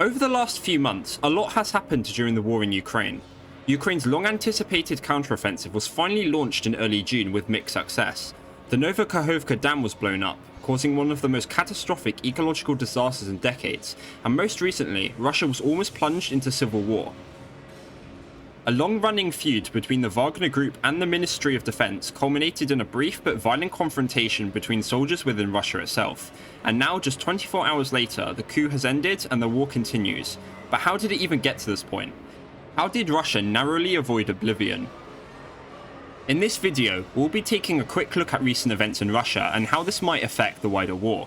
Over the last few months, a lot has happened during the war in Ukraine. Ukraine's long-anticipated counteroffensive was finally launched in early June with mixed success. The Novokakhovka Dam was blown up, causing one of the most catastrophic ecological disasters in decades, and most recently, Russia was almost plunged into civil war. A long-running feud between the Wagner Group and the Ministry of Defense culminated in a brief but violent confrontation between soldiers within Russia itself, and now just 24 hours later, the coup has ended and the war continues. But how did it even get to this point? How did Russia narrowly avoid oblivion? In this video, we'll be taking a quick look at recent events in Russia and how this might affect the wider war.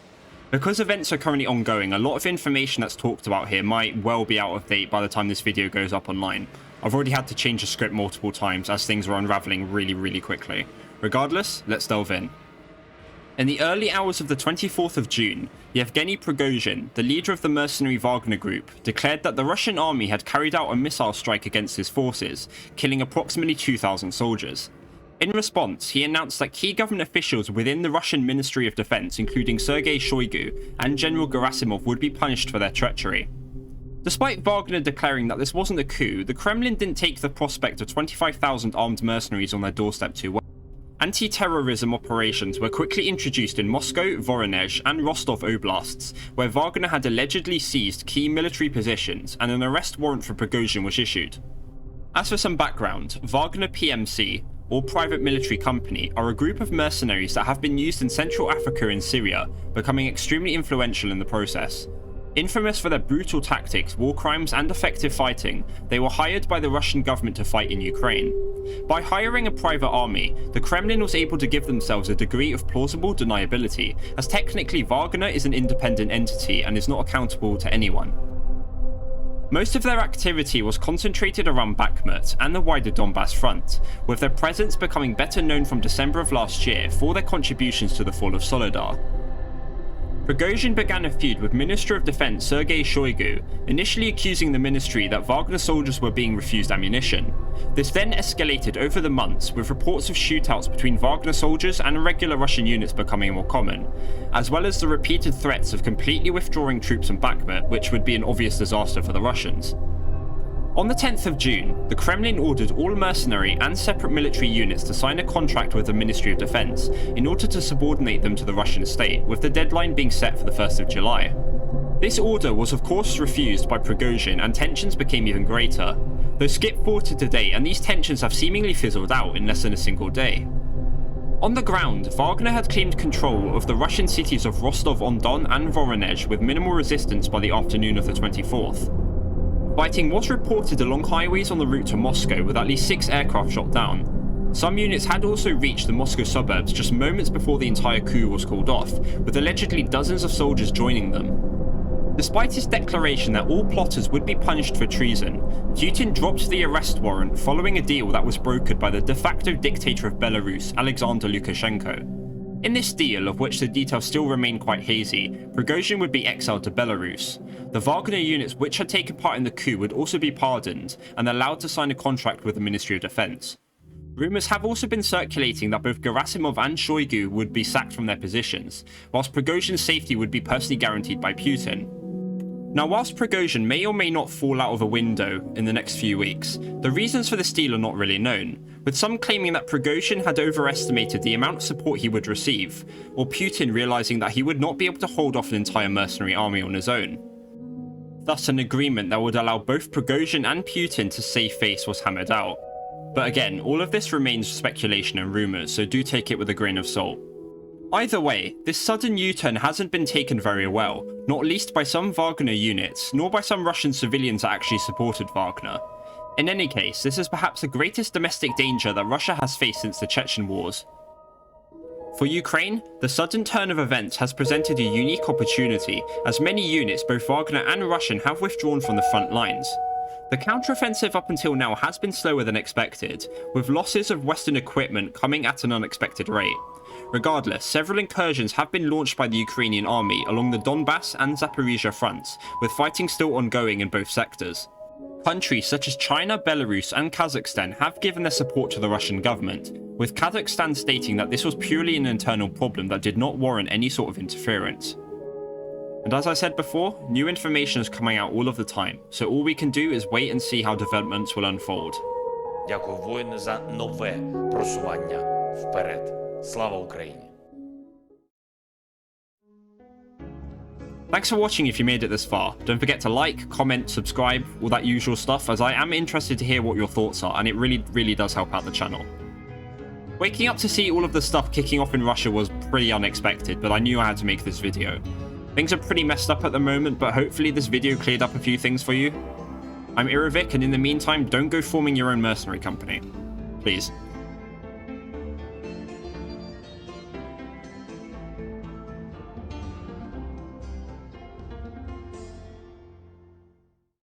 Because events are currently ongoing, a lot of information that's talked about here might well be out of date by the time this video goes up online. I've already had to change the script multiple times as things were unraveling really quickly. Regardless, let's delve in. In the early hours of the 24th of June, Yevgeny Prigozhin, the leader of the mercenary Wagner Group, declared that the Russian army had carried out a missile strike against his forces, killing approximately 2,000 soldiers. In response, he announced that key government officials within the Russian Ministry of Defense, including Sergei Shoigu and General Gerasimov, would be punished for their treachery. Despite Wagner declaring that this wasn't a coup, the Kremlin didn't take the prospect of 25,000 armed mercenaries on their doorstep too well. Anti-terrorism operations were quickly introduced in Moscow, Voronezh, and Rostov oblasts, where Wagner had allegedly seized key military positions, and an arrest warrant for Prigozhin was issued. As for some background, Wagner PMC, or Private Military Company, are a group of mercenaries that have been used in Central Africa and Syria, becoming extremely influential in the process. Infamous for their brutal tactics, war crimes, and effective fighting, they were hired by the Russian government to fight in Ukraine. By hiring a private army, the Kremlin was able to give themselves a degree of plausible deniability, as technically Wagner is an independent entity and is not accountable to anyone. Most of their activity was concentrated around Bakhmut and the wider Donbass front, with their presence becoming better known from December of last year for their contributions to the fall of Soledar. Prigozhin began a feud with Minister of Defense Sergei Shoigu, initially accusing the ministry that Wagner soldiers were being refused ammunition. This then escalated over the months, with reports of shootouts between Wagner soldiers and regular Russian units becoming more common, as well as the repeated threats of completely withdrawing troops from Bakhmut, which would be an obvious disaster for the Russians. On the 10th of June, the Kremlin ordered all mercenary and separate military units to sign a contract with the Ministry of Defense in order to subordinate them to the Russian state, with the deadline being set for the 1st of July. This order was of course refused by Prigozhin, and tensions became even greater. Though skip forward to today, and these tensions have seemingly fizzled out in less than a single day. On the ground, Wagner had claimed control of the Russian cities of Rostov-on-Don and Voronezh with minimal resistance by the afternoon of the 24th. Fighting was reported along highways on the route to Moscow, with at least 6 aircraft shot down. Some units had also reached the Moscow suburbs just moments before the entire coup was called off, with allegedly dozens of soldiers joining them. Despite his declaration that all plotters would be punished for treason, Putin dropped the arrest warrant following a deal that was brokered by the de facto dictator of Belarus, Alexander Lukashenko. In this deal, of which the details still remain quite hazy, Prigozhin would be exiled to Belarus. The Wagner units which had taken part in the coup would also be pardoned and allowed to sign a contract with the Ministry of Defense. Rumours have also been circulating that both Gerasimov and Shoigu would be sacked from their positions, whilst Prigozhin's safety would be personally guaranteed by Putin. Now, whilst Prigozhin may or may not fall out of a window in the next few weeks, the reasons for this deal are not really known, with some claiming that Prigozhin had overestimated the amount of support he would receive, or Putin realising that he would not be able to hold off an entire mercenary army on his own. Thus, an agreement that would allow both Prigozhin and Putin to save face was hammered out. But again, all of this remains speculation and rumours, so do take it with a grain of salt. Either way, this sudden U-turn hasn't been taken very well, not least by some Wagner units, nor by some Russian civilians that actually supported Wagner. In any case, this is perhaps the greatest domestic danger that Russia has faced since the Chechen Wars. For Ukraine, the sudden turn of events has presented a unique opportunity, as many units, both Wagner and Russian, have withdrawn from the front lines. The counteroffensive up until now has been slower than expected, with losses of Western equipment coming at an unexpected rate. Regardless, several incursions have been launched by the Ukrainian army along the Donbass and Zaporizhia fronts, with fighting still ongoing in both sectors. Countries such as China, Belarus, and Kazakhstan have given their support to the Russian government, with Kazakhstan stating that this was purely an internal problem that did not warrant any sort of interference. And as I said before, new information is coming out all of the time, so all we can do is wait and see how developments will unfold. Дякую, воїни, за нове просування вперед. Слава Україні! Thanks for watching if you made it this far. Don't forget to like, comment, subscribe, all that usual stuff, as I am interested to hear what your thoughts are, and it really does help out the channel. Waking up to see all of the stuff kicking off in Russia was pretty unexpected, but I knew I had to make this video. Things are pretty messed up at the moment, but hopefully this video cleared up a few things for you. I'm Irovic, and in the meantime, don't go forming your own mercenary company. Please.